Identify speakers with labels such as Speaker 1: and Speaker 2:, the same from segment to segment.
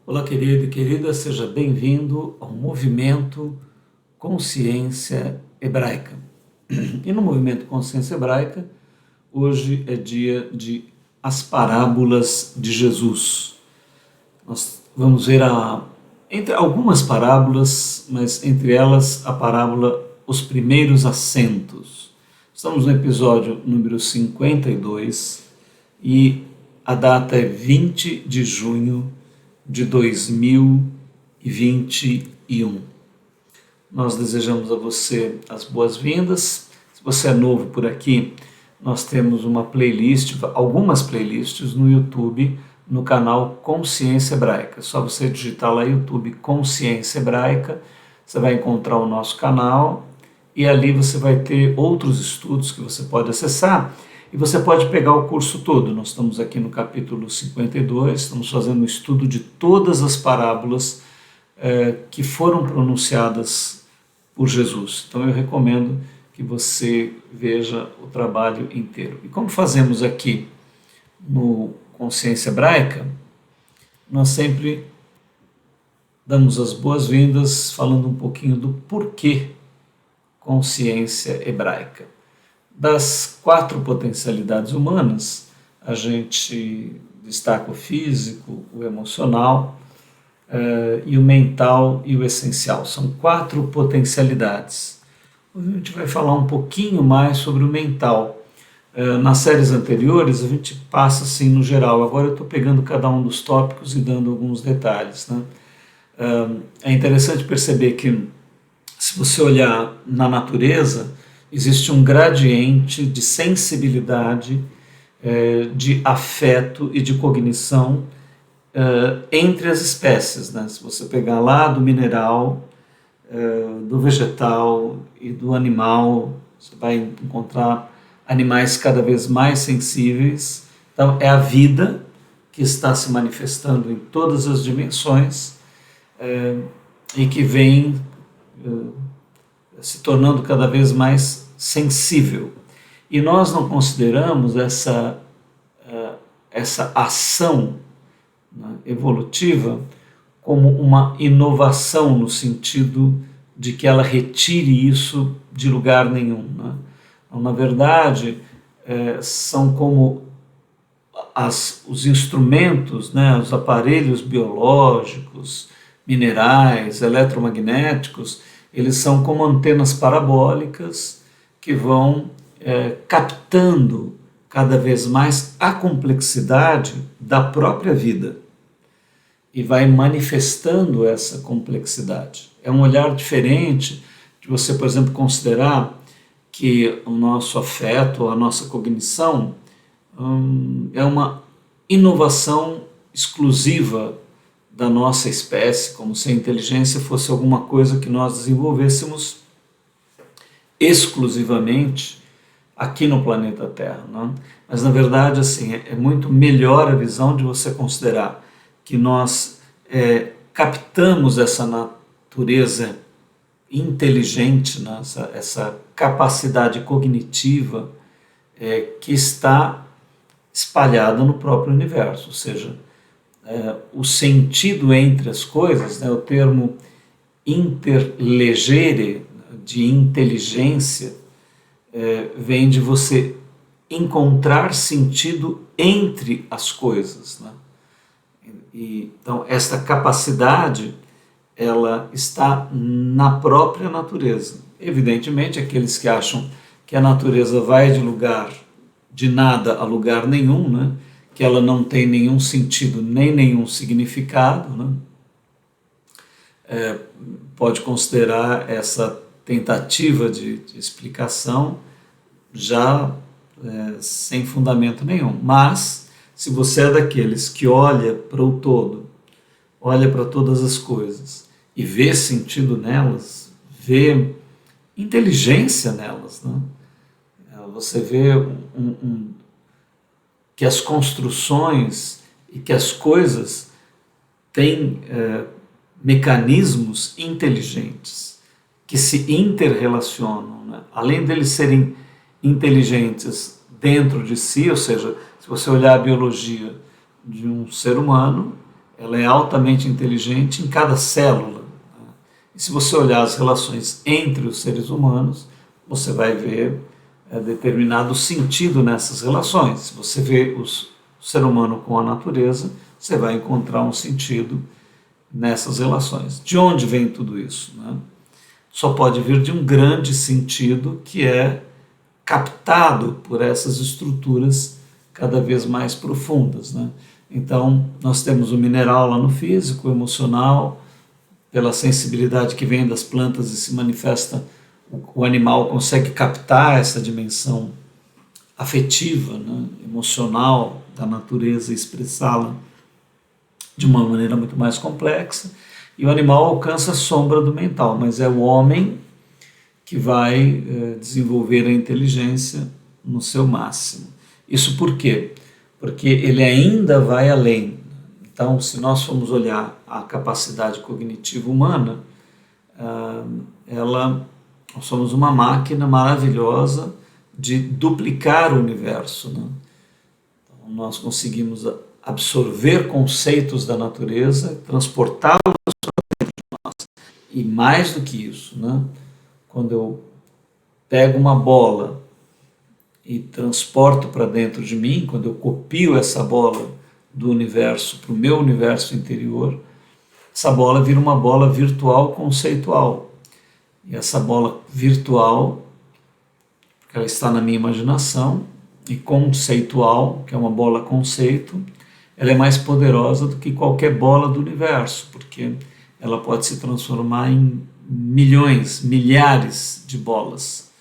Speaker 1: Olá, querido e querida, seja bem-vindo ao movimento Consciência Hebraica. E no movimento Consciência Hebraica, hoje é dia de as parábolas de Jesus. Nós vamos ver entre algumas parábolas, mas entre elas a parábola Os Primeiros Assentos. Estamos no episódio número 52 e a data é 20 de junho de 2021. Nós desejamos a você as boas-vindas. Se você é novo por aqui, nós temos uma playlist, algumas playlists no YouTube, no canal Consciência Hebraica. É só você digitar lá YouTube Consciência Hebraica, você vai encontrar o nosso canal e ali você vai ter outros estudos que você pode acessar. E você pode pegar o curso todo. Nós estamos aqui no capítulo 52, estamos fazendo um estudo de todas as parábolas que foram pronunciadas por Jesus. Então eu recomendo que você veja o trabalho inteiro. E como fazemos aqui no Consciência Hebraica, nós sempre damos as boas-vindas falando um pouquinho do porquê consciência hebraica. Das 4 potencialidades humanas, a gente destaca o físico, o emocional, e o mental e o essencial. São 4 potencialidades. Hoje a gente vai falar um pouquinho mais sobre o mental. Nas séries anteriores a gente passa assim no geral, agora eu estou pegando cada um dos tópicos e dando alguns detalhes, né? É interessante perceber que se você olhar na natureza, existe um gradiente de sensibilidade, de afeto e de cognição entre as espécies, né? Se você pegar lá do mineral, do vegetal e do animal, você vai encontrar animais cada vez mais sensíveis. Então, é a vida que está se manifestando em todas as dimensões e que vem se tornando cada vez mais sensível. E nós não consideramos essa ação, né, evolutiva como uma inovação no sentido de que ela retire isso de lugar nenhum, né? Então, na verdade, são como os instrumentos, né, os aparelhos biológicos, minerais, eletromagnéticos, eles são como antenas parabólicas que vão captando cada vez mais a complexidade da própria vida e vai manifestando essa complexidade. É um olhar diferente de você, por exemplo, considerar que o nosso afeto, a nossa cognição é uma inovação exclusiva da nossa espécie, como se a inteligência fosse alguma coisa que nós desenvolvêssemos exclusivamente aqui no planeta Terra, né? Mas na verdade assim, é muito melhor a visão de você considerar que nós captamos essa natureza inteligente, né? essa capacidade cognitiva que está espalhada no próprio universo, ou seja, o sentido entre as coisas, né, o termo interlegere, de inteligência, vem de você encontrar sentido entre as coisas, né? Então, esta capacidade, ela está na própria natureza. Evidentemente, aqueles que acham que a natureza vai de nada a lugar nenhum, né? Que ela não tem nenhum sentido nem nenhum significado, né? Pode considerar essa tentativa de explicação já sem fundamento nenhum. Mas, se você é daqueles que olha para o todo, olha para todas as coisas e vê sentido nelas, vê inteligência nelas, né? Você vê que as construções e que as coisas têm mecanismos inteligentes que se interrelacionam, né? Além deles serem inteligentes dentro de si, ou seja, se você olhar a biologia de um ser humano, ela é altamente inteligente em cada célula. E se você olhar as relações entre os seres humanos, você vai ver determinado sentido nessas relações. Se você vê o ser humano com a natureza, você vai encontrar um sentido nessas relações. De onde vem tudo isso? Né? Só pode vir de um grande sentido que é captado por essas estruturas cada vez mais profundas. Né? Então, nós temos o mineral lá no físico, o emocional, pela sensibilidade que vem das plantas e se manifesta, o animal consegue captar essa dimensão afetiva, né, emocional da natureza e expressá-la de uma maneira muito mais complexa, e o animal alcança a sombra do mental, mas é o homem que vai desenvolver a inteligência no seu máximo. Isso por quê? Porque ele ainda vai além. Então, se nós formos olhar a capacidade cognitiva humana, nós somos uma máquina maravilhosa de duplicar o universo. Né? Então, nós conseguimos absorver conceitos da natureza, transportá-los para dentro de nós. E mais do que isso, né? Quando eu pego uma bola e transporto para dentro de mim, quando eu copio essa bola do universo para o meu universo interior, essa bola vira uma bola virtual conceitual. E essa bola virtual, porque ela está na minha imaginação, e conceitual, que é uma bola conceito, ela é mais poderosa do que qualquer bola do universo, porque ela pode se transformar em milhões, milhares de bolas.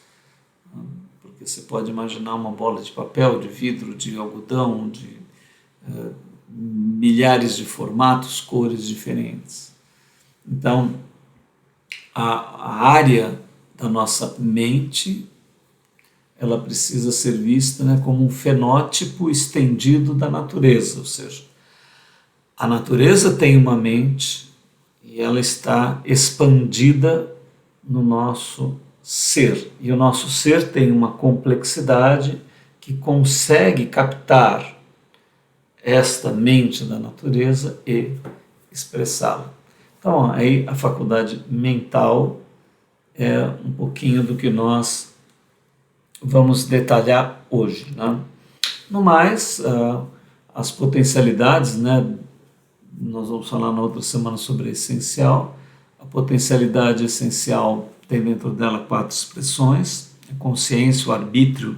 Speaker 1: Porque você pode imaginar uma bola de papel, de vidro, de algodão, de milhares de formatos, cores diferentes. Então, a área da nossa mente, ela precisa ser vista, né, como um fenótipo estendido da natureza, ou seja, a natureza tem uma mente e ela está expandida no nosso ser. E o nosso ser tem uma complexidade que consegue captar esta mente da natureza e expressá-la. Então, aí a faculdade mental é um pouquinho do que nós vamos detalhar hoje. Né? No mais, as potencialidades, né? Nós vamos falar na outra semana sobre a essencial. A potencialidade essencial tem dentro dela 4 expressões: a consciência, o arbítrio,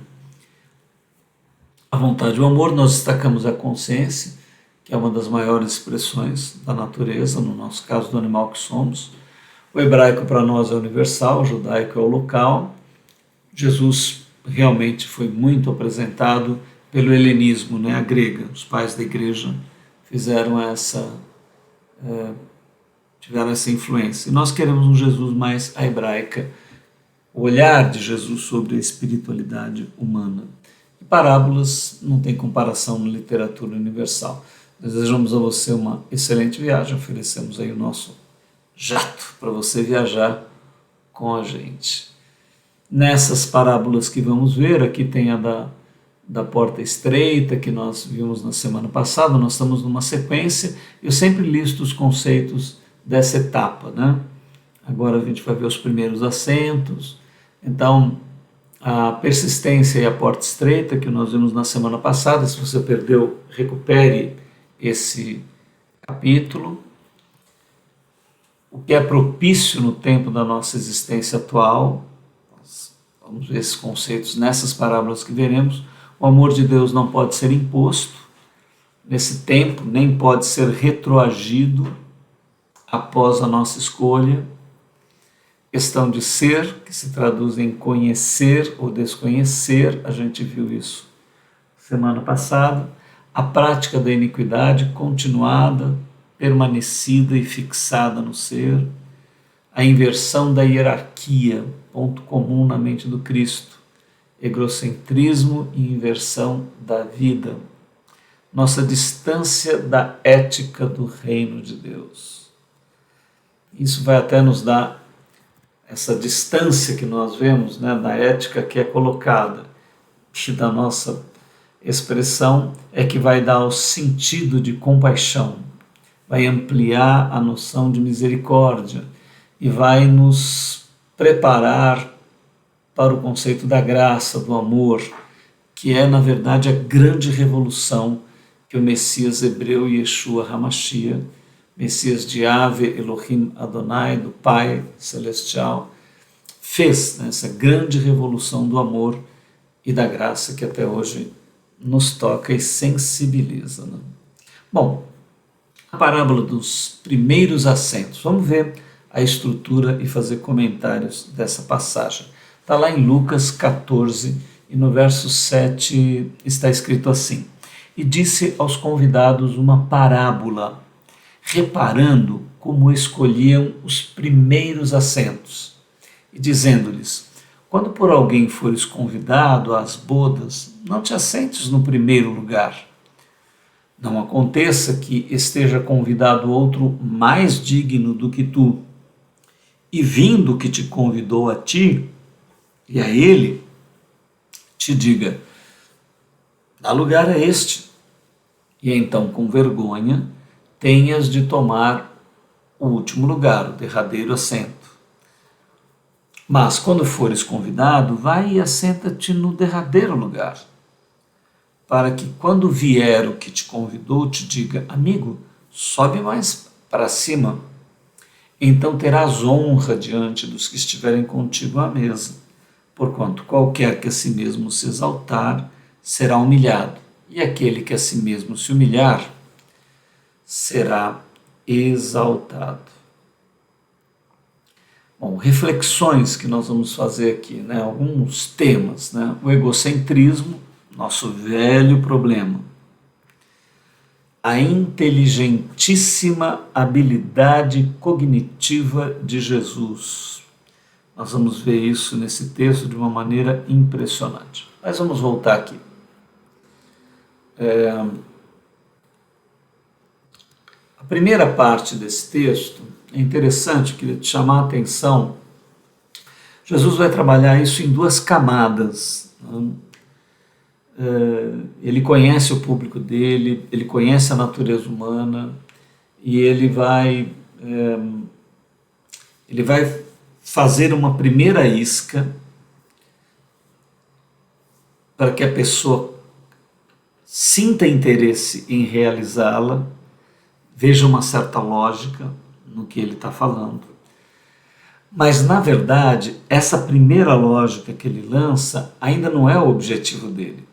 Speaker 1: a vontade e o amor. Nós destacamos a consciência, que é uma das maiores expressões da natureza, no nosso caso do animal que somos. O hebraico para nós é universal, o judaico é o local. Jesus realmente foi muito apresentado pelo helenismo, né, a grega. Os pais da igreja tiveram essa influência. E nós queremos um Jesus mais a hebraica, o olhar de Jesus sobre a espiritualidade humana. E parábolas não tem comparação na literatura universal. Desejamos a você uma excelente viagem, oferecemos aí o nosso jato para você viajar com a gente. Nessas parábolas que vamos ver, aqui tem a da porta estreita, que nós vimos na semana passada, nós estamos numa sequência, eu sempre listo os conceitos dessa etapa, né? Agora a gente vai ver os primeiros assentos, então a persistência e a porta estreita, que nós vimos na semana passada, se você perdeu, recupere esse capítulo. O que é propício no tempo da nossa existência atual, vamos ver esses conceitos nessas parábolas que veremos. O amor de Deus não pode ser imposto nesse tempo, nem pode ser retroagido após a nossa escolha. Questão de ser, que se traduz em conhecer ou desconhecer, a gente viu isso semana passada. A prática da iniquidade continuada, permanecida e fixada no ser. A inversão da hierarquia, ponto comum na mente do Cristo. Egocentrismo e inversão da vida. Nossa distância da ética do reino de Deus. Isso vai até nos dar essa distância que nós vemos, né, da ética que é colocada, e da nossa expressão é que vai dar o sentido de compaixão. vai ampliar a noção de misericórdia e vai nos preparar para o conceito da graça, do amor, que é, na verdade, a grande revolução que o Messias hebreu Yeshua HaMashiach, Messias de Ave Elohim Adonai, do Pai Celestial, fez, né, essa grande revolução do amor e da graça que até hoje nos toca e sensibiliza. Né? Bom, a parábola dos primeiros assentos. Vamos ver a estrutura e fazer comentários dessa passagem. Está lá em Lucas 14 e no verso 7 está escrito assim: E disse aos convidados uma parábola, reparando como escolhiam os primeiros assentos, e dizendo-lhes: Quando por alguém fores convidado às bodas, não te assentes no primeiro lugar. Não aconteça que esteja convidado outro mais digno do que tu, e vindo que te convidou a ti e a ele, te diga: dá lugar a este, e então com vergonha tenhas de tomar o último lugar, o derradeiro assento. Mas quando fores convidado, vai e assenta-te no derradeiro lugar, para que quando vier o que te convidou, te diga: amigo, sobe mais para cima. Então terás honra diante dos que estiverem contigo à mesa, porquanto qualquer que a si mesmo se exaltar, será humilhado, e aquele que a si mesmo se humilhar, será exaltado. Bom, reflexões que nós vamos fazer aqui, né? Alguns temas, né? O egocentrismo, nosso velho problema. A inteligentíssima habilidade cognitiva de Jesus. Nós vamos ver isso nesse texto de uma maneira impressionante. Mas vamos voltar aqui. A primeira parte desse texto é interessante, queria te chamar a atenção. Jesus vai trabalhar isso em duas camadas. Ele conhece o público dele, ele conhece a natureza humana e ele vai fazer uma primeira isca para que a pessoa sinta interesse em realizá-la, veja uma certa lógica no que ele está falando. Mas, na verdade, essa primeira lógica que ele lança ainda não é o objetivo dele.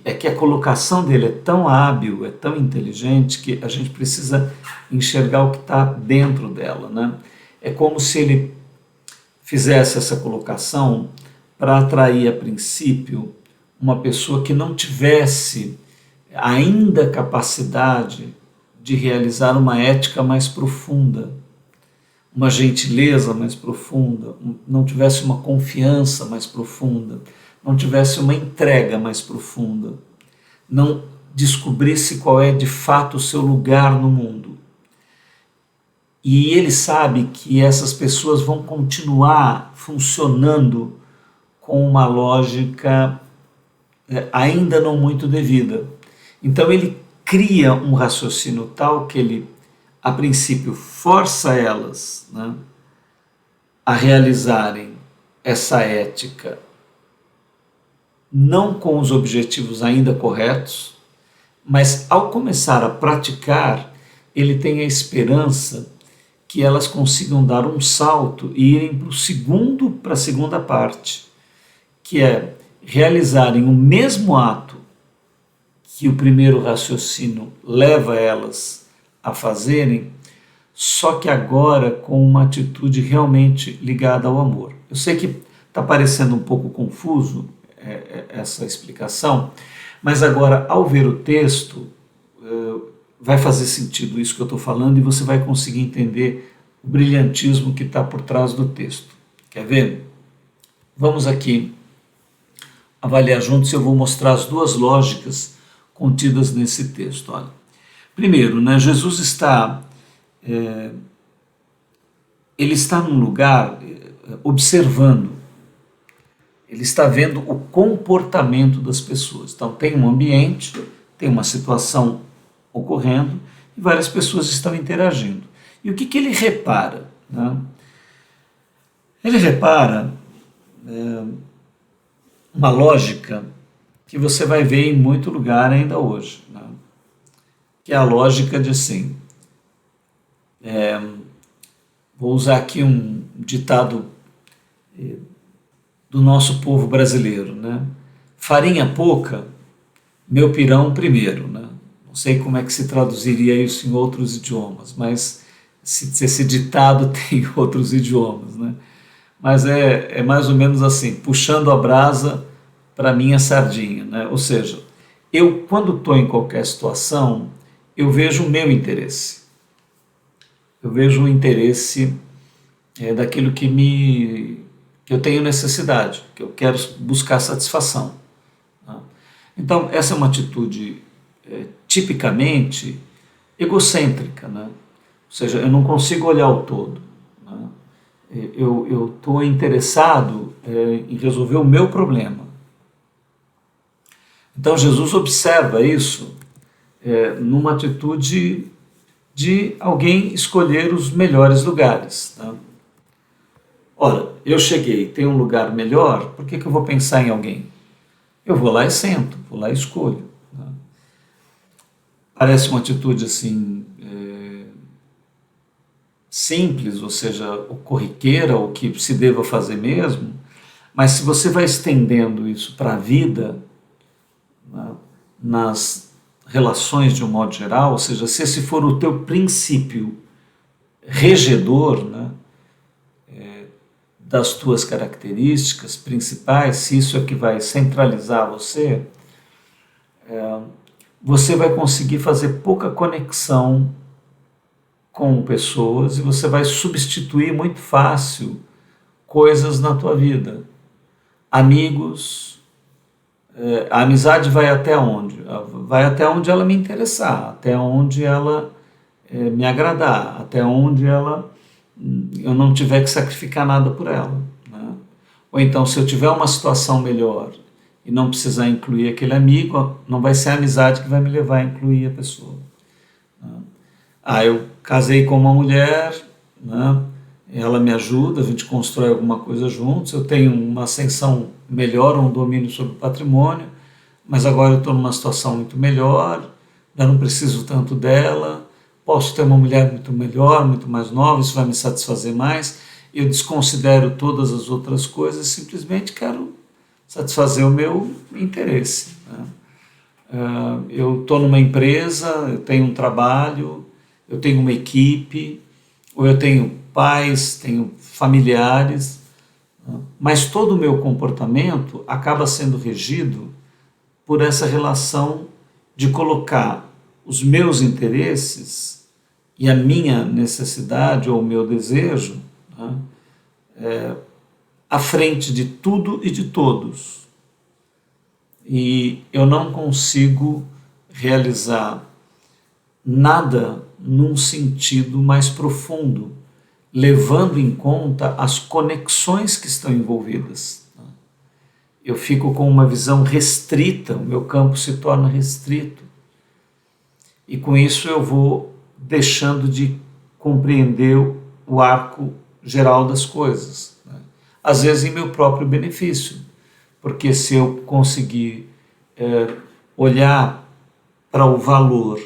Speaker 1: É que a colocação dele é tão hábil, é tão inteligente, que a gente precisa enxergar o que está dentro dela. Né? É como se ele fizesse essa colocação para atrair, a princípio, uma pessoa que não tivesse ainda capacidade de realizar uma ética mais profunda, uma gentileza mais profunda, não tivesse uma confiança mais profunda, não tivesse uma entrega mais profunda, não descobrisse qual é de fato o seu lugar no mundo. E ele sabe que essas pessoas vão continuar funcionando com uma lógica ainda não muito devida. Então ele cria um raciocínio tal que ele, a princípio, força elas, né, a realizarem essa ética não com os objetivos ainda corretos, mas ao começar a praticar, ele tem a esperança que elas consigam dar um salto e irem para a segunda parte, que é realizarem o mesmo ato que o primeiro raciocínio leva elas a fazerem, só que agora com uma atitude realmente ligada ao amor. Eu sei que está parecendo um pouco confuso essa explicação, mas agora, ao ver o texto, vai fazer sentido isso que eu estou falando e você vai conseguir entender o brilhantismo que está por trás do texto. Quer ver? Vamos aqui avaliar juntos e eu vou mostrar as duas lógicas contidas nesse texto. Olha. Primeiro, né, Jesus está ele está num lugar observando, ele está vendo o comportamento das pessoas. Então tem um ambiente, tem uma situação ocorrendo, e várias pessoas estão interagindo. E o que ele repara? Né? Ele repara uma lógica que você vai ver em muito lugar ainda hoje, né? Que é a lógica de assim, vou usar aqui um ditado do nosso povo brasileiro, né? Farinha pouca, meu pirão primeiro, né? Não sei como é que se traduziria isso em outros idiomas, mas esse ditado tem outros idiomas, né? Mas é mais ou menos assim, puxando a brasa para minha sardinha, né? Ou seja, eu quando estou em qualquer situação, eu vejo o meu interesse. Eu vejo o interesse daquilo que eu tenho necessidade, que eu quero buscar satisfação. Tá? Então, essa é uma atitude tipicamente egocêntrica, né? Ou seja, eu não consigo olhar o todo. Né? Eu estou interessado em resolver o meu problema. Então, Jesus observa isso numa atitude de alguém escolher os melhores lugares. Tá? Ora, eu cheguei, tem um lugar melhor, por que eu vou pensar em alguém? Eu vou lá e sento, vou lá e escolho. Tá? Parece uma atitude assim simples, ou seja, corriqueira, o que se deva fazer mesmo, mas se você vai estendendo isso para a vida, né, nas relações de um modo geral, ou seja, se esse for o teu princípio regedor, né, das tuas características principais, se isso é que vai centralizar você, você vai conseguir fazer pouca conexão com pessoas e você vai substituir muito fácil coisas na tua vida. Amigos, a amizade vai até onde? Vai até onde ela me interessar, até onde ela me agradar, até onde eu não tiver que sacrificar nada por ela. Né? Ou então, se eu tiver uma situação melhor e não precisar incluir aquele amigo, não vai ser a amizade que vai me levar a incluir a pessoa. Né? Eu casei com uma mulher, né? Ela me ajuda, a gente constrói alguma coisa juntos, eu tenho uma ascensão melhor, um domínio sobre o patrimônio, mas agora eu estou numa situação muito melhor, eu não preciso tanto dela, posso ter uma mulher muito melhor, muito mais nova, isso vai me satisfazer mais, eu desconsidero todas as outras coisas, simplesmente quero satisfazer o meu interesse. Né? Eu estou numa empresa, eu tenho um trabalho, eu tenho uma equipe, ou eu tenho pais, tenho familiares, mas todo o meu comportamento acaba sendo regido por essa relação de colocar os meus interesses e a minha necessidade ou o meu desejo, né, à frente de tudo e de todos. E eu não consigo realizar nada num sentido mais profundo, levando em conta as conexões que estão envolvidas. Eu fico com uma visão restrita, o meu campo se torna restrito. E com isso eu vou deixando de compreender o arco geral das coisas. Às vezes em meu próprio benefício, porque se eu conseguir olhar para o valor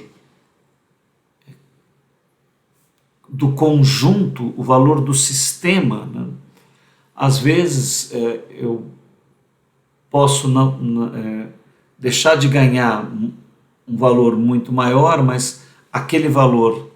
Speaker 1: do conjunto, o valor do sistema, né? Às vezes eu posso deixar de ganhar um valor muito maior, mas aquele valor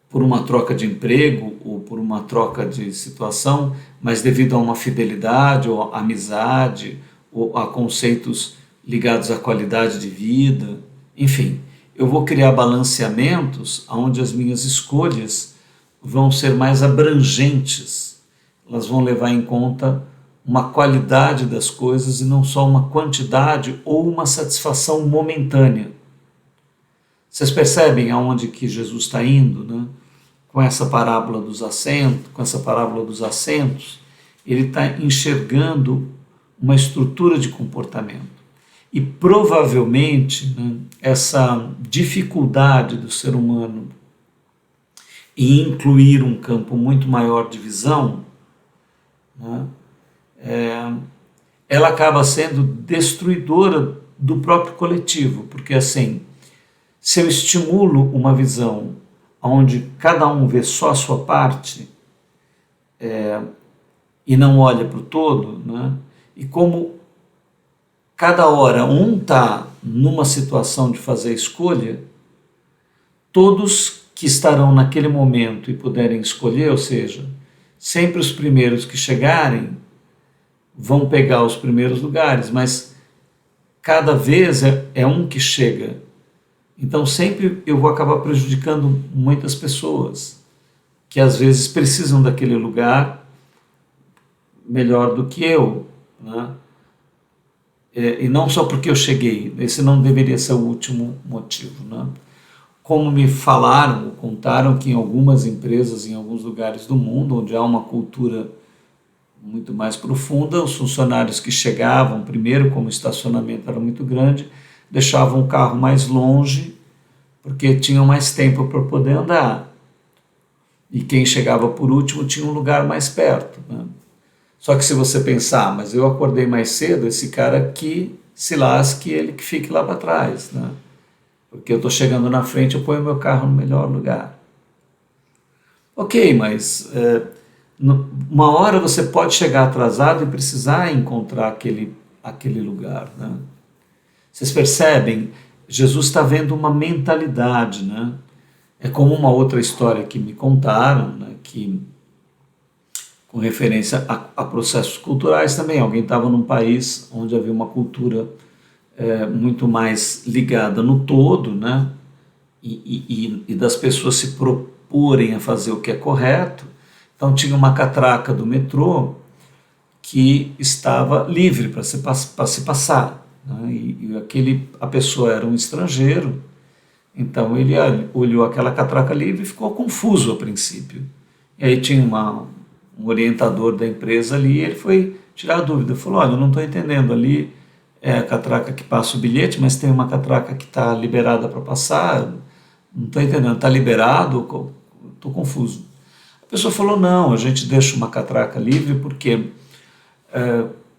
Speaker 1: por uma troca de emprego ou por uma troca de situação, mas devido a uma fidelidade ou amizade ou a conceitos ligados à qualidade de vida, enfim, eu vou criar balanceamentos onde as minhas escolhas vão ser mais abrangentes, elas vão levar em conta uma qualidade das coisas e não só uma quantidade ou uma satisfação momentânea. Vocês percebem aonde que Jesus está indo, né? Com essa parábola dos assentos, ele está enxergando uma estrutura de comportamento. E provavelmente, né, essa dificuldade do ser humano em incluir um campo muito maior de visão, né, ela acaba sendo destruidora do próprio coletivo, porque assim, se eu estimulo uma visão onde cada um vê só a sua parte e não olha para o todo, né, e como cada hora um está numa situação de fazer escolha, todos que estarão naquele momento e puderem escolher, ou seja, sempre os primeiros que chegarem vão pegar os primeiros lugares, mas cada vez é um que chega. Então sempre eu vou acabar prejudicando muitas pessoas que às vezes precisam daquele lugar melhor do que eu, né? E não só porque eu cheguei, esse não deveria ser o último motivo, né? Como me falaram, ou contaram que em algumas empresas, em alguns lugares do mundo, onde há uma cultura muito mais profunda, os funcionários que chegavam primeiro, como o estacionamento era muito grande, deixavam o carro mais longe, porque tinham mais tempo para poder andar. E quem chegava por último tinha um lugar mais perto, né? Só que se você pensar, mas eu acordei mais cedo, esse cara aqui se lasque, ele que fique lá para trás, né? Porque eu estou chegando na frente, eu ponho meu carro no melhor lugar. Ok, mas uma hora você pode chegar atrasado e precisar encontrar aquele lugar, né? Vocês percebem? Jesus está vendo uma mentalidade, né? É como uma outra história que me contaram, né? Que com referência a processos culturais também. Alguém estava num país onde havia uma cultura muito mais ligada no todo, né? E das pessoas se proporem a fazer o que é correto. Então tinha uma catraca do metrô que estava livre para se passar, né? A pessoa era um estrangeiro, então ele olhou aquela catraca livre e ficou confuso a princípio. E aí tinha um orientador da empresa ali, e ele foi tirar a dúvida, falou, olha, eu não estou entendendo, ali é a catraca que passa o bilhete, mas tem uma catraca que está liberada para passar, não estou entendendo, está liberado? Estou confuso. A pessoa falou, não, a gente deixa uma catraca livre porque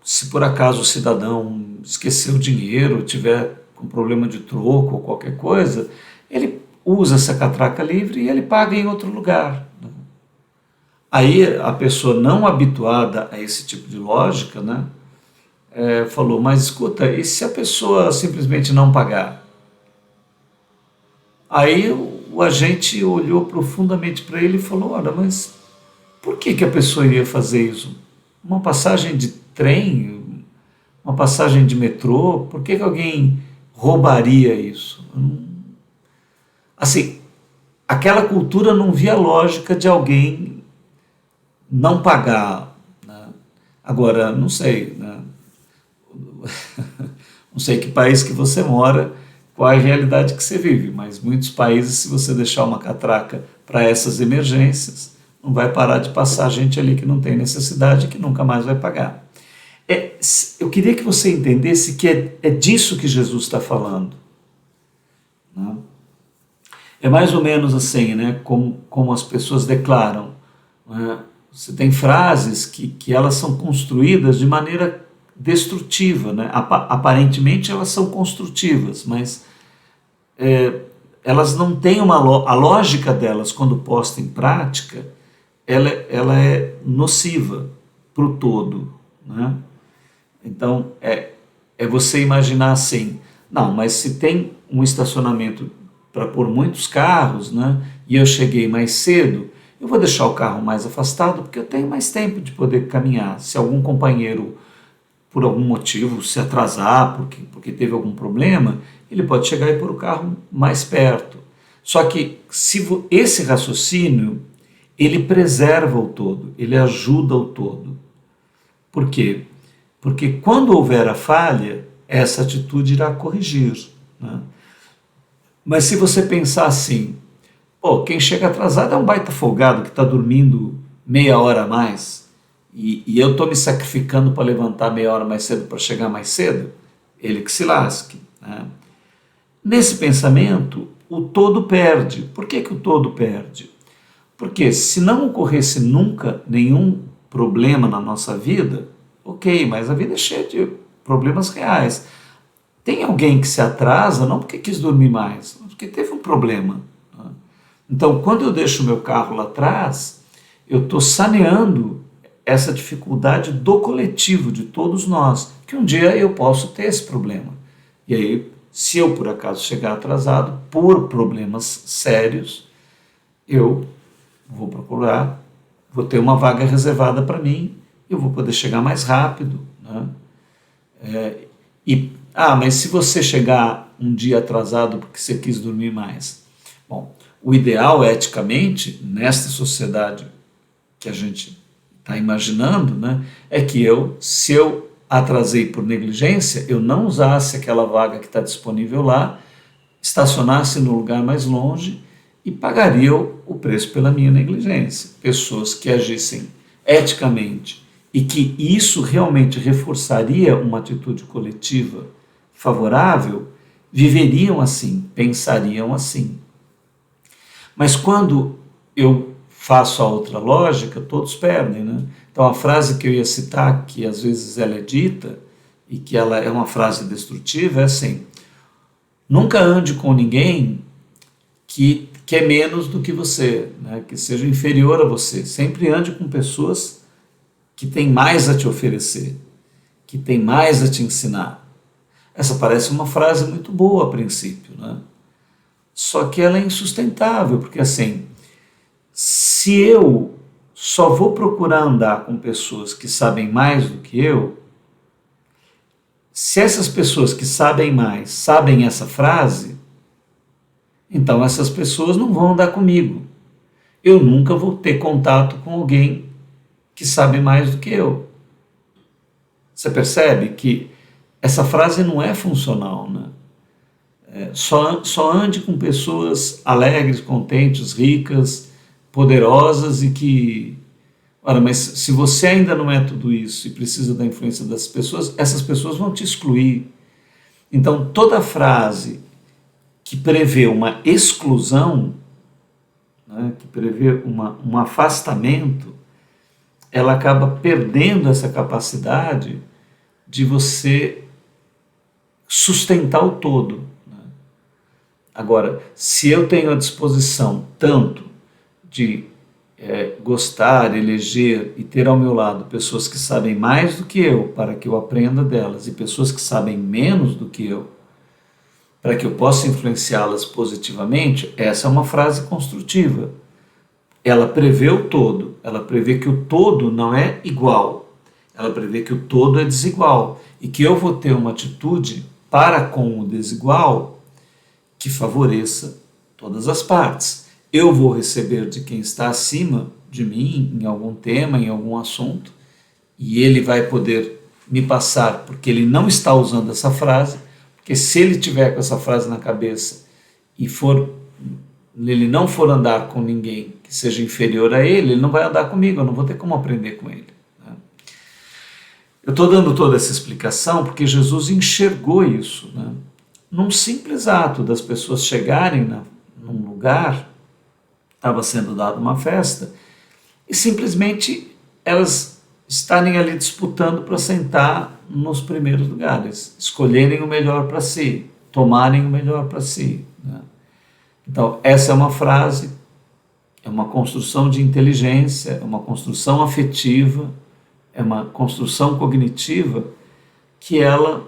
Speaker 1: se por acaso o cidadão esqueceu o dinheiro, tiver com problema de troco ou qualquer coisa, ele usa essa catraca livre e ele paga em outro lugar. Aí a pessoa não habituada a esse tipo de lógica, né, falou, mas escuta, e se a pessoa simplesmente não pagar? Aí o agente olhou profundamente para ele e falou, olha, mas por que a pessoa iria fazer isso? Uma passagem de trem, uma passagem de metrô, por que alguém roubaria isso? Assim, aquela cultura não via lógica de alguém não pagar, né? Agora, não sei, né? Não sei que país que você mora, qual é a realidade que você vive, mas muitos países, se você deixar uma catraca para essas emergências, não vai parar de passar gente ali que não tem necessidade e que nunca mais vai pagar. Eu queria que você entendesse que é disso que Jesus está falando, né? É mais ou menos assim, né, como as pessoas declaram, né? Você tem frases que elas são construídas de maneira destrutiva, né? Aparentemente elas são construtivas, mas elas não têm a lógica delas, quando posta em prática, ela é nociva para o todo, né? Então é você imaginar assim, não, mas se tem um estacionamento para pôr muitos carros, né, e eu cheguei mais cedo, eu vou deixar o carro mais afastado porque eu tenho mais tempo de poder caminhar. Se algum companheiro, por algum motivo, se atrasar, porque teve algum problema, ele pode chegar e pôr o carro mais perto. Só que esse raciocínio, ele preserva o todo, ele ajuda o todo. Por quê? Porque quando houver a falha, essa atitude irá corrigir, né? Mas se você pensar assim, quem chega atrasado é um baita folgado que está dormindo meia hora a mais, e eu estou me sacrificando para levantar meia hora mais cedo para chegar mais cedo, ele que se lasque, né? Nesse pensamento, o todo perde. Por que o todo perde? Porque se não ocorresse nunca nenhum problema na nossa vida, ok, mas a vida é cheia de problemas reais. Tem alguém que se atrasa não porque quis dormir mais, mas porque teve um problema. Então, quando eu deixo o meu carro lá atrás, eu estou saneando essa dificuldade do coletivo, de todos nós, que um dia eu posso ter esse problema. E aí, se eu por acaso chegar atrasado por problemas sérios, eu vou procurar, vou ter uma vaga reservada para mim, eu vou poder chegar mais rápido, né? Mas se você chegar um dia atrasado porque você quis dormir mais, bom, o ideal eticamente nesta sociedade que a gente está imaginando, né, é que se eu atrasei por negligência, eu não usasse aquela vaga que está disponível lá, estacionasse no lugar mais longe e pagaria o preço pela minha negligência. Pessoas que agissem eticamente e que isso realmente reforçaria uma atitude coletiva favorável, viveriam assim, pensariam assim. Mas quando eu faço a outra lógica, todos perdem, né? Então a frase que eu ia citar, que às vezes ela é dita e que ela é uma frase destrutiva, é assim: nunca ande com ninguém que é menos do que você, né? Que seja inferior a você. Sempre ande com pessoas que têm mais a te oferecer, que têm mais a te ensinar. Essa parece uma frase muito boa a princípio, né? Só que ela é insustentável, porque assim, se eu só vou procurar andar com pessoas que sabem mais do que eu, se essas pessoas que sabem mais sabem essa frase, então essas pessoas não vão andar comigo. Eu nunca vou ter contato com alguém que sabe mais do que eu. Você percebe que essa frase não é funcional, né? Só ande com pessoas alegres, contentes, ricas, poderosas e que... Ora, mas se você ainda não é tudo isso e precisa da influência das pessoas, essas pessoas vão te excluir. Então, toda frase que prevê uma exclusão, né, que prevê um afastamento, ela acaba perdendo essa capacidade de você sustentar o todo. Agora, se eu tenho à disposição tanto de gostar, eleger e ter ao meu lado pessoas que sabem mais do que eu, para que eu aprenda delas, e pessoas que sabem menos do que eu, para que eu possa influenciá-las positivamente, essa é uma frase construtiva. Ela prevê o todo, ela prevê que o todo não é igual, ela prevê que o todo é desigual, e que eu vou ter uma atitude para com o desigual que favoreça todas as partes. Eu vou receber de quem está acima de mim em algum tema, em algum assunto, e ele vai poder me passar porque ele não está usando essa frase, porque se ele tiver com essa frase na cabeça e ele não for andar com ninguém que seja inferior a ele não vai andar comigo, eu não vou ter como aprender com ele. Eu estou dando toda essa explicação porque Jesus enxergou isso, né? Num simples ato das pessoas chegarem num lugar, estava sendo dada uma festa, e simplesmente elas estarem ali disputando para sentar nos primeiros lugares, escolherem o melhor para si, tomarem o melhor para si, né? Então, essa é uma frase, é uma construção de inteligência, é uma construção afetiva, é uma construção cognitiva que ela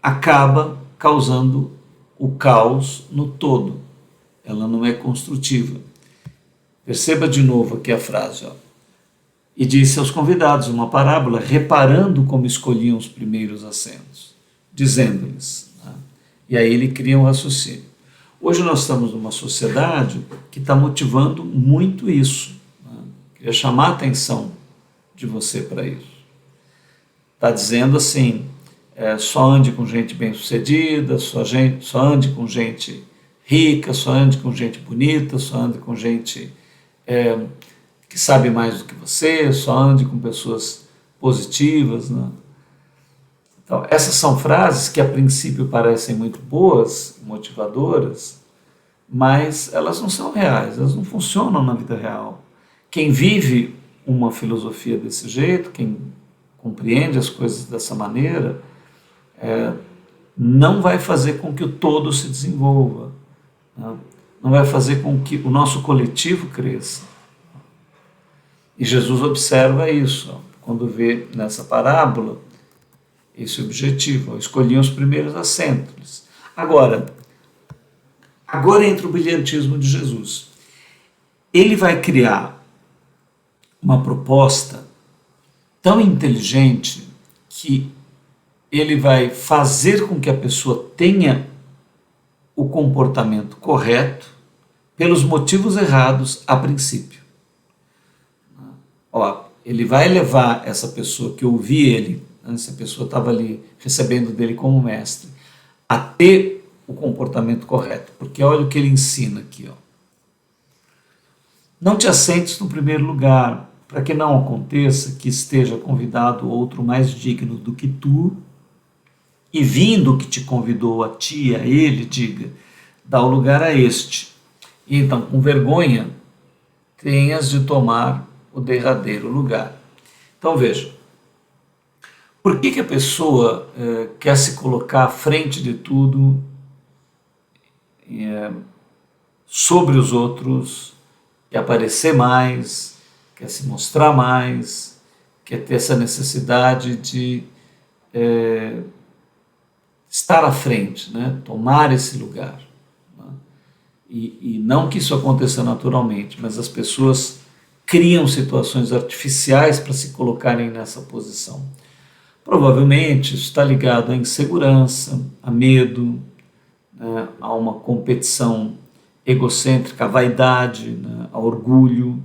Speaker 1: acaba causando o caos no todo. Ela não é construtiva. Perceba de novo aqui a frase, ó. E disse aos convidados uma parábola, reparando como escolhiam os primeiros assentos, dizendo-lhes, né? E aí ele cria um raciocínio. Hoje nós estamos numa sociedade que está motivando muito isso, né? Queria chamar a atenção de você para isso. Está dizendo assim, só ande com gente bem-sucedida, só ande com gente rica, só ande com gente bonita, só ande com gente que sabe mais do que você, só ande com pessoas positivas, né? Então, essas são frases que a princípio parecem muito boas, motivadoras, mas elas não são reais, elas não funcionam na vida real. Quem vive uma filosofia desse jeito, quem compreende as coisas dessa maneira, não vai fazer com que o todo se desenvolva, né? Não vai fazer com que o nosso coletivo cresça. E Jesus observa isso, quando vê nessa parábola esse objetivo. Escolhiam os primeiros assentos. Agora entra o brilhantismo de Jesus. Ele vai criar uma proposta tão inteligente que ele vai fazer com que a pessoa tenha o comportamento correto pelos motivos errados a princípio. Ele vai levar essa pessoa que ouvia ele, essa pessoa estava ali recebendo dele como mestre, a ter o comportamento correto. Porque olha o que ele ensina aqui. Não te assentes no primeiro lugar, para que não aconteça que esteja convidado outro mais digno do que tu, e vindo que te convidou a ti e a ele, diga, dá o lugar a este. E então, com vergonha, tenhas de tomar o derradeiro lugar. Então veja, por que a pessoa quer se colocar à frente de tudo, sobre os outros, quer aparecer mais, quer se mostrar mais, quer ter essa necessidade de estar à frente, né? Tomar esse lugar, né? E não que isso aconteça naturalmente, mas as pessoas criam situações artificiais para se colocarem nessa posição. Provavelmente isso está ligado à insegurança, a medo, né? A uma competição egocêntrica, a vaidade, né? A orgulho.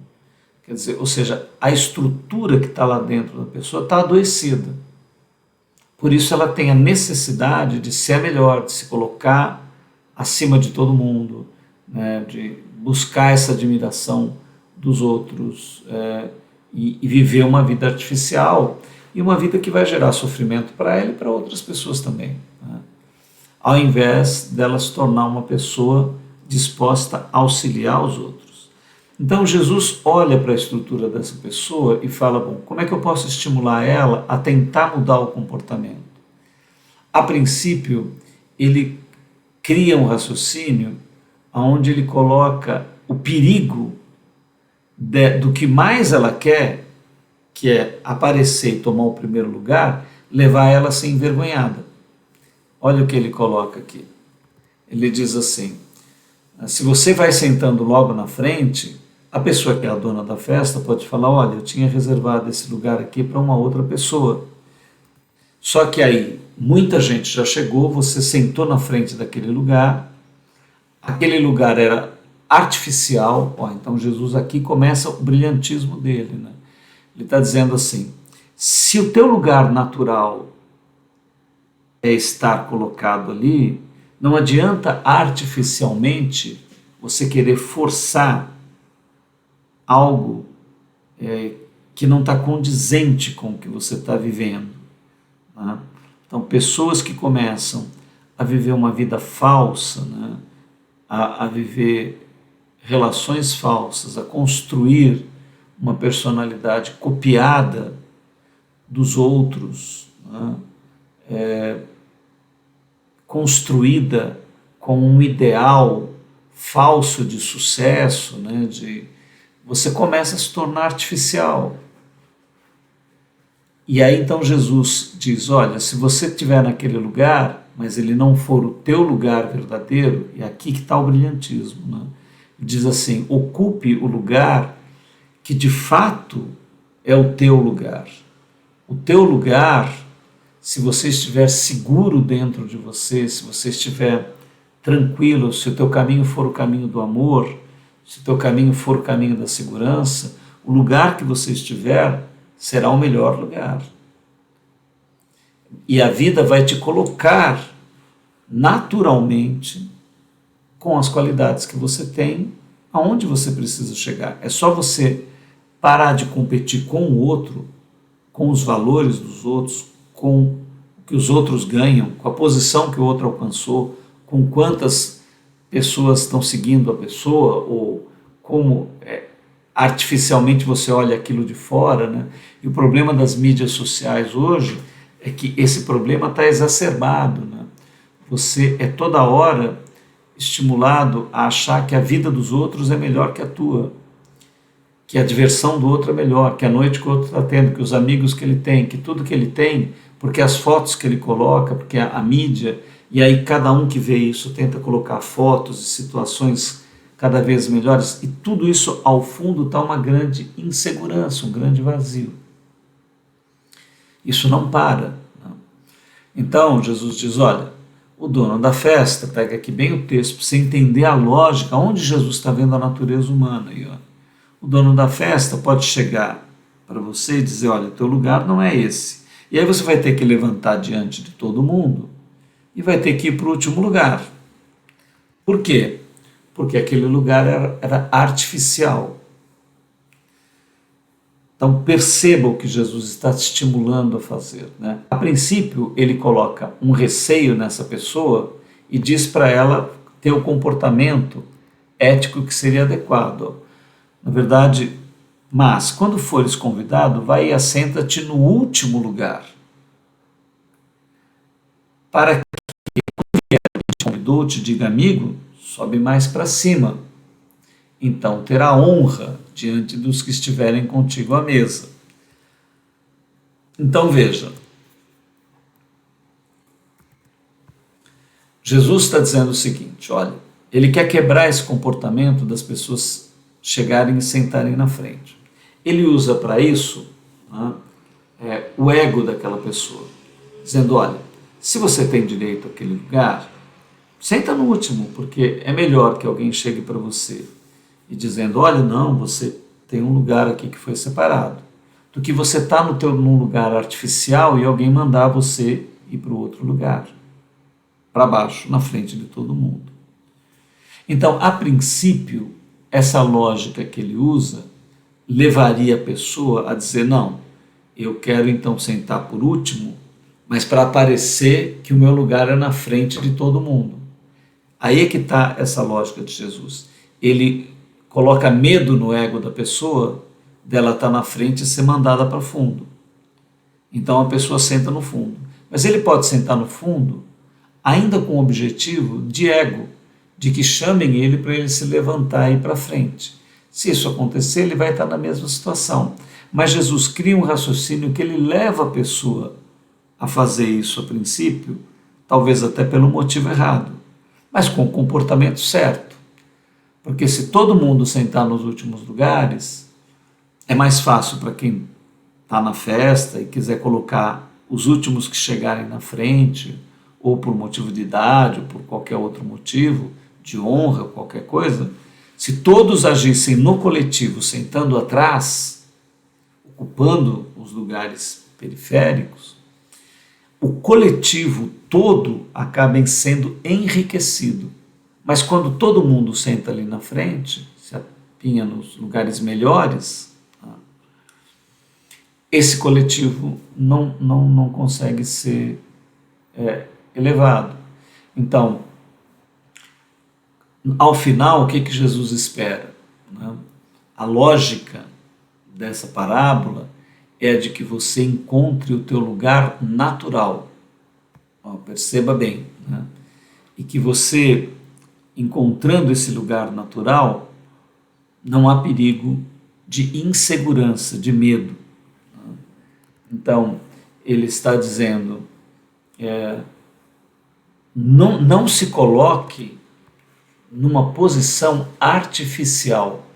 Speaker 1: Quer dizer, ou seja, a estrutura que está lá dentro da pessoa está adoecida. Por isso ela tem a necessidade de ser a melhor, de se colocar acima de todo mundo, né? De buscar essa admiração dos outros, e viver uma vida artificial e uma vida que vai gerar sofrimento para ela e para outras pessoas também, né? Ao invés dela se tornar uma pessoa disposta a auxiliar os outros. Então Jesus olha para a estrutura dessa pessoa e fala, bom, como é que eu posso estimular ela a tentar mudar o comportamento? A princípio, ele cria um raciocínio onde ele coloca o perigo do que mais ela quer, que é aparecer e tomar o primeiro lugar, levar ela a ser envergonhada. Olha o que ele coloca aqui. Ele diz assim, se você vai sentando logo na frente, a pessoa que é a dona da festa pode falar, olha, eu tinha reservado esse lugar aqui para uma outra pessoa. Só que aí, muita gente já chegou, você sentou na frente daquele lugar, aquele lugar era artificial. Então Jesus aqui começa o brilhantismo dele, né? Ele está dizendo assim, se o teu lugar natural é estar colocado ali, não adianta artificialmente você querer forçar algo que não está condizente com o que você está vivendo, né? Então pessoas que começam a viver uma vida falsa, né? a viver relações falsas, a construir uma personalidade copiada dos outros, né? Construída com um ideal falso de sucesso, né? Você começa a se tornar artificial. E aí então Jesus diz, olha, se você estiver naquele lugar, mas ele não for o teu lugar verdadeiro, e aqui que está o brilhantismo, né? Diz assim, ocupe o lugar que de fato é o teu lugar. O teu lugar, se você estiver seguro dentro de você, se você estiver tranquilo, se o teu caminho for o caminho do amor, se o teu caminho for o caminho da segurança, o lugar que você estiver será o melhor lugar. E a vida vai te colocar naturalmente com as qualidades que você tem, aonde você precisa chegar. É só você parar de competir com o outro, com os valores dos outros, com o que os outros ganham, com a posição que o outro alcançou, com quantas pessoas estão seguindo a pessoa, ou como artificialmente você olha aquilo de fora, né? E o problema das mídias sociais hoje é que esse problema está exacerbado, né? Você é toda hora estimulado a achar que a vida dos outros é melhor que a tua, que a diversão do outro é melhor, que a noite que o outro está tendo, que os amigos que ele tem, que tudo que ele tem, porque as fotos que ele coloca, porque a mídia, e aí cada um que vê isso tenta colocar fotos e situações cada vez melhores, e tudo isso ao fundo está uma grande insegurança, um grande vazio. Isso não para. Não. Então Jesus diz, olha, o dono da festa, pega aqui bem o texto, para você entender a lógica, onde Jesus está vendo a natureza humana. Aí, ó. O dono da festa pode chegar para você e dizer, olha, teu lugar não é esse. E aí você vai ter que levantar diante de todo mundo e vai ter que ir para o último lugar. Por quê? Porque aquele lugar era artificial. Então perceba o que Jesus está te estimulando a fazer, né? A princípio, ele coloca um receio nessa pessoa e diz para ela ter o comportamento ético que seria adequado. Na verdade, mas quando fores convidado, vai e assenta-te no último lugar, para que quando te convidou te diga, amigo, sobe mais para cima. Então terá honra diante dos que estiverem contigo à mesa. Então veja, Jesus está dizendo o seguinte, olha, ele quer quebrar esse comportamento das pessoas chegarem e sentarem na frente. Ele usa para isso, né, o ego daquela pessoa, dizendo, olha, se você tem direito àquele lugar, senta no último, porque é melhor que alguém chegue para você e dizendo, olha, não, você tem um lugar aqui que foi separado, do que você estar num lugar artificial e alguém mandar você ir para o outro lugar, para baixo, na frente de todo mundo. Então, a princípio, essa lógica que ele usa levaria a pessoa a dizer, não, eu quero então sentar por último, mas para parecer que o meu lugar é na frente de todo mundo. Aí é que está essa lógica de Jesus. Ele coloca medo no ego da pessoa, dela estar na frente e ser mandada para fundo. Então a pessoa senta no fundo. Mas ele pode sentar no fundo ainda com o objetivo de ego, de que chamem ele para ele se levantar e ir para frente. Se isso acontecer, ele vai estar na mesma situação. Mas Jesus cria um raciocínio que ele leva a pessoa a fazer isso a princípio, talvez até pelo motivo errado, mas com o comportamento certo. Porque se todo mundo sentar nos últimos lugares, é mais fácil para quem está na festa e quiser colocar os últimos que chegarem na frente, ou por motivo de idade, ou por qualquer outro motivo, de honra, qualquer coisa, se todos agissem no coletivo, sentando atrás, ocupando os lugares periféricos, o coletivo todo acaba sendo enriquecido. Mas quando todo mundo senta ali na frente, se apinha nos lugares melhores, esse coletivo não consegue ser elevado. Então, ao final, o que Jesus espera? A lógica dessa parábola é a de que você encontre o teu lugar natural. Perceba bem. E que você, encontrando esse lugar natural, não há perigo de insegurança, de medo. Então, ele está dizendo, não se coloque numa posição artificial.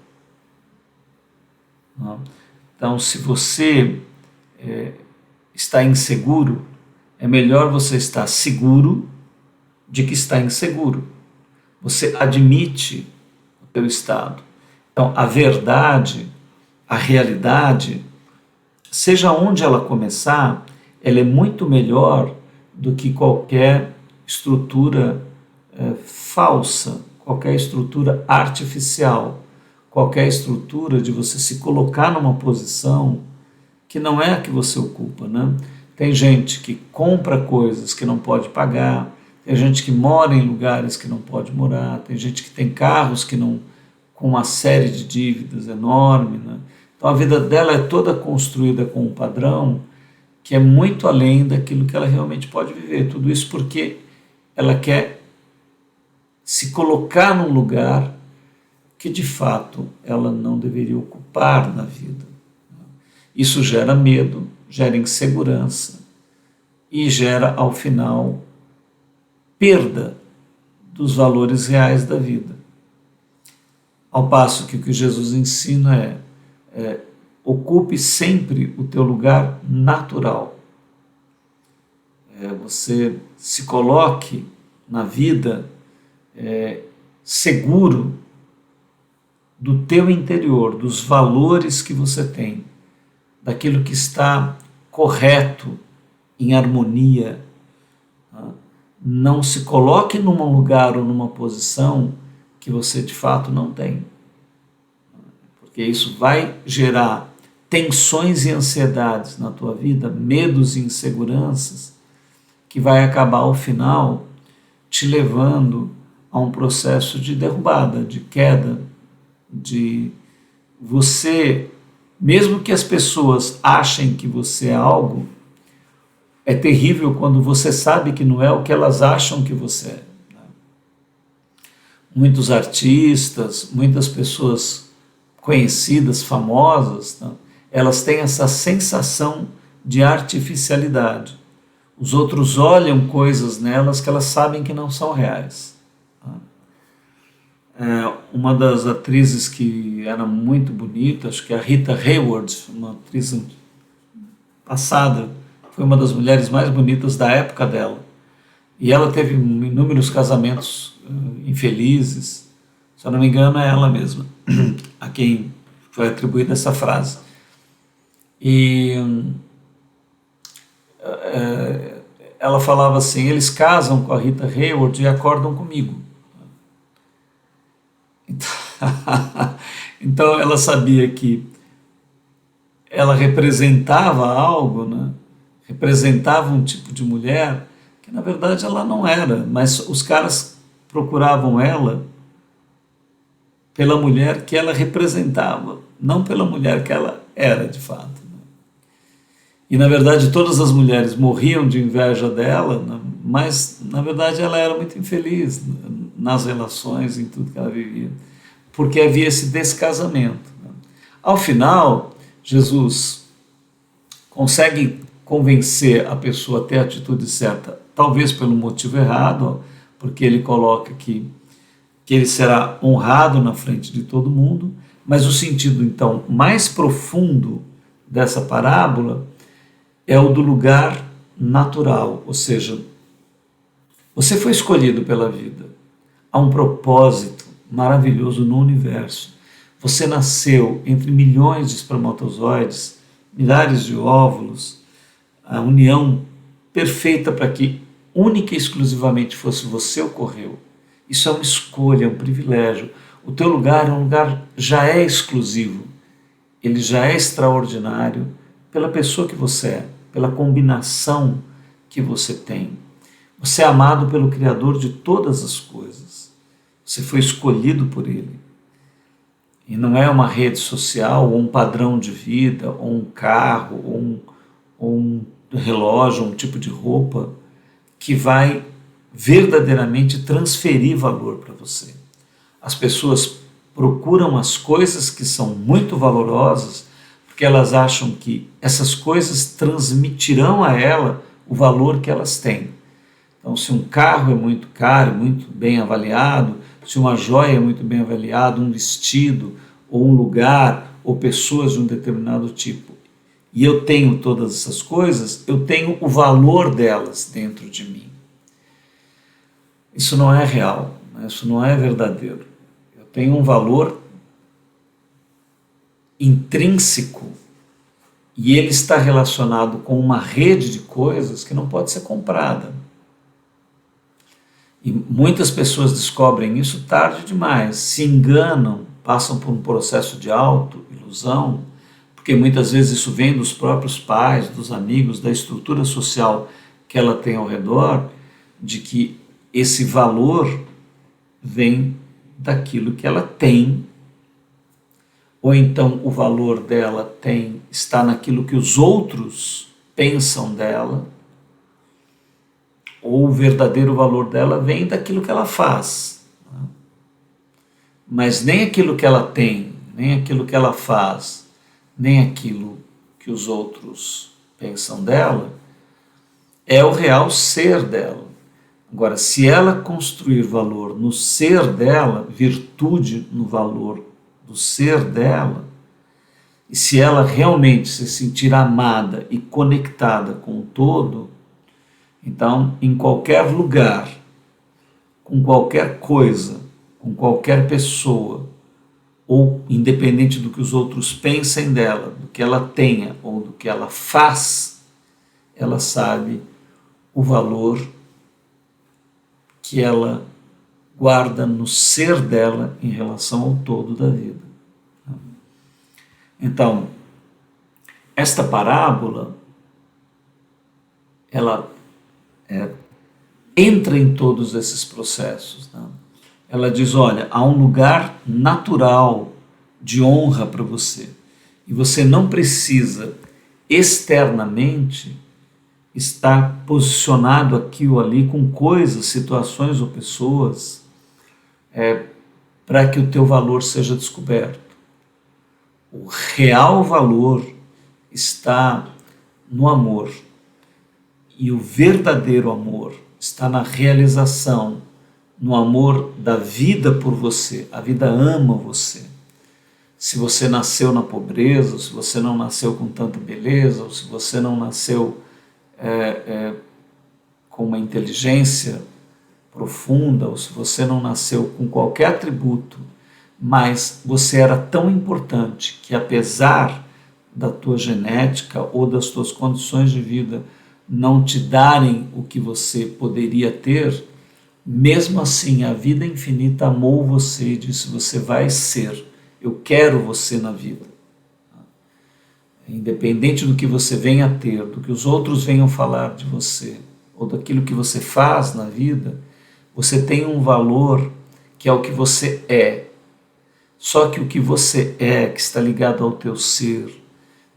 Speaker 1: Então, se você está inseguro, é melhor você estar seguro de que está inseguro. Você admite o teu estado. Então, a verdade, a realidade, seja onde ela começar, ela é muito melhor do que qualquer estrutura falsa, qualquer estrutura artificial, qualquer estrutura de você se colocar numa posição que não é a que você ocupa, né? Tem gente que compra coisas que não pode pagar, tem gente que mora em lugares que não pode morar, tem gente que tem carros que não, com uma série de dívidas enorme, né? Então a vida dela é toda construída com um padrão que é muito além daquilo que ela realmente pode viver. Tudo isso porque ela quer se colocar num lugar que de fato ela não deveria ocupar na vida. Isso gera medo, gera insegurança e gera, ao final, perda dos valores reais da vida. Ao passo que o que Jesus ensina é ocupe sempre o teu lugar natural. Você se coloque na vida seguro do teu interior, dos valores que você tem, daquilo que está correto, em harmonia. Não se coloque num lugar ou numa posição que você de fato não tem, porque isso vai gerar tensões e ansiedades na tua vida, medos e inseguranças, que vai acabar ao final te levando a um processo de derrubada, de queda, de você, mesmo que as pessoas achem que você é algo, é terrível quando você sabe que não é o que elas acham que você é. Muitos artistas, muitas pessoas conhecidas, famosas, elas têm essa sensação de artificialidade. Os outros olham coisas nelas que elas sabem que não são reais. Uma das atrizes que era muito bonita, acho que é a Rita Hayworth, uma atriz passada, foi uma das mulheres mais bonitas da época dela. E ela teve inúmeros casamentos infelizes. Se eu não me engano, é ela mesma a quem foi atribuída essa frase. E ela falava assim: eles casam com a Rita Hayworth e acordam comigo. Então ela sabia que ela representava algo, né? Representava um tipo de mulher que na verdade ela não era, mas os caras procuravam ela pela mulher que ela representava, não pela mulher que ela era de fato. E na verdade todas as mulheres morriam de inveja dela, mas na verdade ela era muito infeliz nas relações, em tudo que ela vivia, porque havia esse descasamento. Ao final, Jesus consegue convencer a pessoa a ter a atitude certa, talvez pelo motivo errado, porque ele coloca que ele será honrado na frente de todo mundo, mas o sentido então mais profundo dessa parábola é o do lugar natural, ou seja, você foi escolhido pela vida, há um propósito maravilhoso no universo. Você nasceu entre milhões de espermatozoides, milhares de óvulos, a união perfeita para que única e exclusivamente fosse você ocorreu. Isso é uma escolha, é um privilégio. O teu lugar é um lugar já é exclusivo, ele já é extraordinário pela pessoa que você é, pela combinação que você tem. Você é amado pelo Criador de todas as coisas. Você foi escolhido por Ele. E não é uma rede social, ou um padrão de vida, ou um carro, ou um relógio, um tipo de roupa, que vai verdadeiramente transferir valor para você. As pessoas procuram as coisas que são muito valorosas, porque elas acham que essas coisas transmitirão a ela o valor que elas têm. Então, se um carro é muito caro, muito bem avaliado, se uma joia é muito bem avaliada, um vestido, ou um lugar, ou pessoas de um determinado tipo, e eu tenho todas essas coisas, eu tenho o valor delas dentro de mim. Isso não é real, isso não é verdadeiro. Eu tenho um valor intrínseco e ele está relacionado com uma rede de coisas que não pode ser comprada. E muitas pessoas descobrem isso tarde demais, se enganam, passam por um processo de auto-ilusão, porque muitas vezes isso vem dos próprios pais, dos amigos, da estrutura social que ela tem ao redor, de que esse valor vem daquilo que ela tem, ou então o valor dela está naquilo que os outros pensam dela, ou o verdadeiro valor dela vem daquilo que ela faz. Mas nem aquilo que ela tem, nem aquilo que ela faz, nem aquilo que os outros pensam dela, é o real ser dela. Agora, se ela construir valor no ser dela, virtude no valor do ser dela, e se ela realmente se sentir amada e conectada com o todo, então, em qualquer lugar, com qualquer coisa, com qualquer pessoa, ou independente do que os outros pensem dela, do que ela tenha ou do que ela faz, ela sabe o valor que ela guarda no ser dela em relação ao todo da vida. Então, esta parábola, ela entra em todos esses processos. Ela diz, olha, há um lugar natural de honra para você, e você não precisa externamente estar posicionado aqui ou ali com coisas, situações ou pessoas para que o teu valor seja descoberto. O real valor está no amor, e o verdadeiro amor está na realização, no amor da vida por você. A vida ama você. Se você nasceu na pobreza, ou se você não nasceu com tanta beleza, ou se você não nasceu com uma inteligência profunda, ou se você não nasceu com qualquer atributo, mas você era tão importante que, apesar da tua genética ou das tuas condições de vida não te darem o que você poderia ter, mesmo assim a vida infinita amou você e disse, você vai ser, eu quero você na vida. Independente do que você venha a ter, do que os outros venham falar de você, ou daquilo que você faz na vida, você tem um valor que é o que você é. Só que o que você é, que está ligado ao teu ser,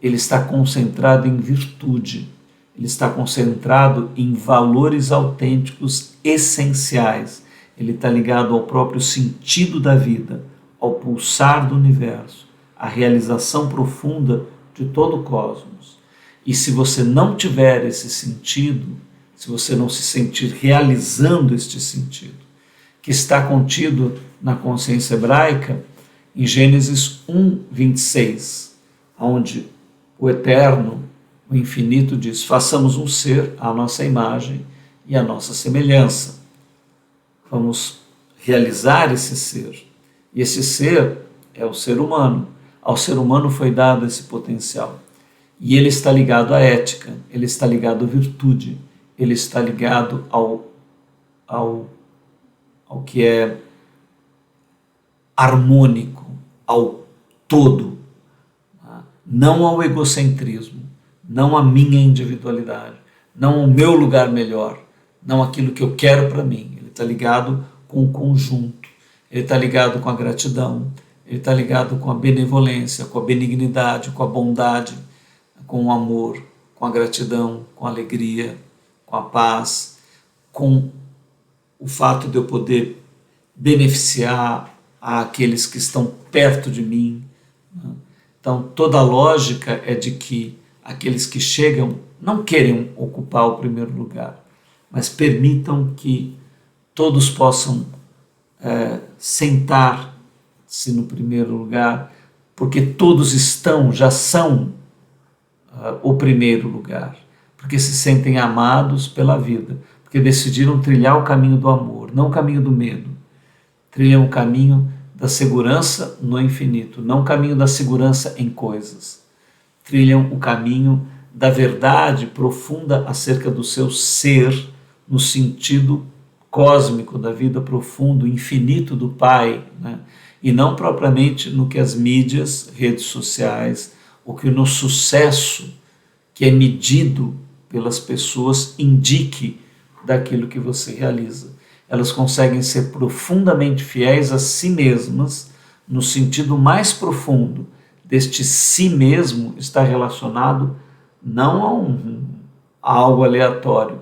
Speaker 1: ele está concentrado em virtude, ele está concentrado em valores autênticos essenciais, ele está ligado ao próprio sentido da vida, ao pulsar do universo, à realização profunda de todo o cosmos. E se você não tiver esse sentido, se você não se sentir realizando este sentido, que está contido na consciência hebraica, em Gênesis 1:26, onde o Eterno, o Infinito, diz, façamos um ser à nossa imagem e à nossa semelhança. Vamos realizar esse ser. E esse ser é o ser humano. Ao ser humano foi dado esse potencial. E ele está ligado à ética, ele está ligado à virtude, ele está ligado ao que é harmônico, ao todo, não ao egocentrismo, não à minha individualidade, não ao meu lugar melhor, não aquilo que eu quero para mim. Ele está ligado com o conjunto, ele está ligado com a gratidão, ele está ligado com a benevolência, com a benignidade, com a bondade, com o amor, com a gratidão, com a alegria, com a paz, com o fato de eu poder beneficiar àqueles que estão perto de mim. Então, toda a lógica é de que aqueles que chegam não querem ocupar o primeiro lugar, mas permitam que todos possam sentar-se no primeiro lugar, porque todos já são o primeiro lugar, porque se sentem amados pela vida, porque decidiram trilhar o caminho do amor, não o caminho do medo. Trilham o caminho da segurança no infinito, não o caminho da segurança em coisas. Trilham o caminho da verdade profunda acerca do seu ser, no sentido cósmico da vida profunda, infinito do Pai, né? E não propriamente no que as mídias, redes sociais ou que o nosso sucesso, que é medido pelas pessoas, indique daquilo que você realiza. Elas conseguem ser profundamente fiéis a si mesmas, no sentido mais profundo deste si mesmo está relacionado não a algo aleatório,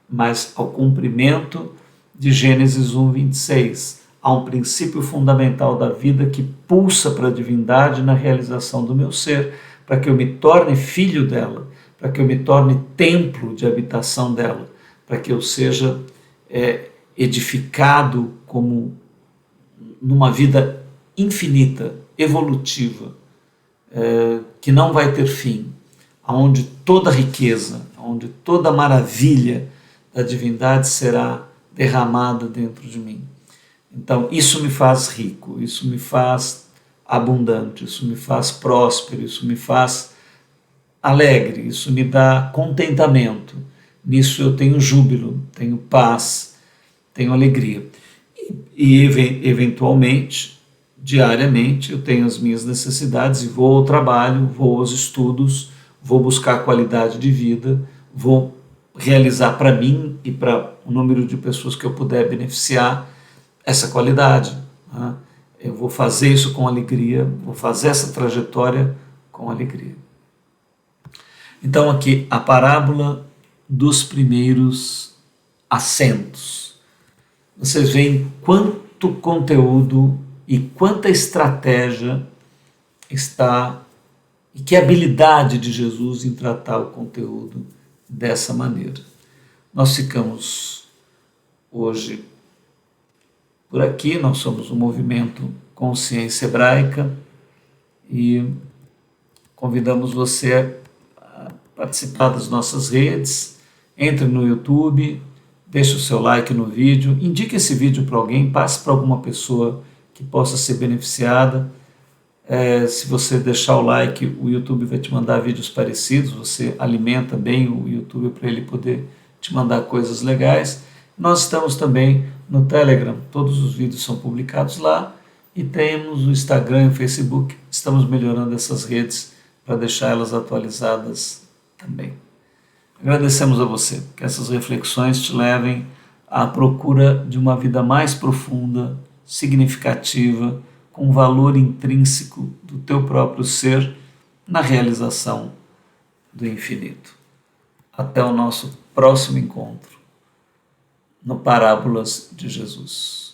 Speaker 1: mas ao cumprimento de Gênesis 1:26. Há um princípio fundamental da vida que pulsa para a divindade na realização do meu ser, para que eu me torne filho dela, para que eu me torne templo de habitação dela, para que eu seja edificado como numa vida infinita, evolutiva, que não vai ter fim, onde toda riqueza, onde toda maravilha da divindade será derramada dentro de mim. Então, isso me faz rico, isso me faz abundante, isso me faz próspero, isso me faz alegre, isso me dá contentamento. Nisso eu tenho júbilo, tenho paz, tenho alegria. E eventualmente, diariamente, eu tenho as minhas necessidades e vou ao trabalho, vou aos estudos, vou buscar qualidade de vida, vou realizar para mim e para o número de pessoas que eu puder beneficiar essa qualidade. Né? Eu vou fazer isso com alegria, vou fazer essa trajetória com alegria. Então aqui a parábola dos primeiros assentos. Vocês veem quanto conteúdo e quanta estratégia está e que habilidade de Jesus em tratar o conteúdo dessa maneira. Nós ficamos hoje por aqui, nós somos o Movimento Consciência Hebraica e convidamos você a participar das nossas redes. Entre no YouTube, deixe o seu like no vídeo, indique esse vídeo para alguém, passe para alguma pessoa que possa ser beneficiada. Se você deixar o like, o YouTube vai te mandar vídeos parecidos, você alimenta bem o YouTube para ele poder te mandar coisas legais. Nós estamos também no Telegram, todos os vídeos são publicados lá, e temos o Instagram e o Facebook. Estamos melhorando essas redes para deixar elas atualizadas também. Agradecemos a você, que essas reflexões te levem à procura de uma vida mais profunda, significativa, com valor intrínseco do teu próprio ser na realização do infinito. Até o nosso próximo encontro no Parábolas de Jesus.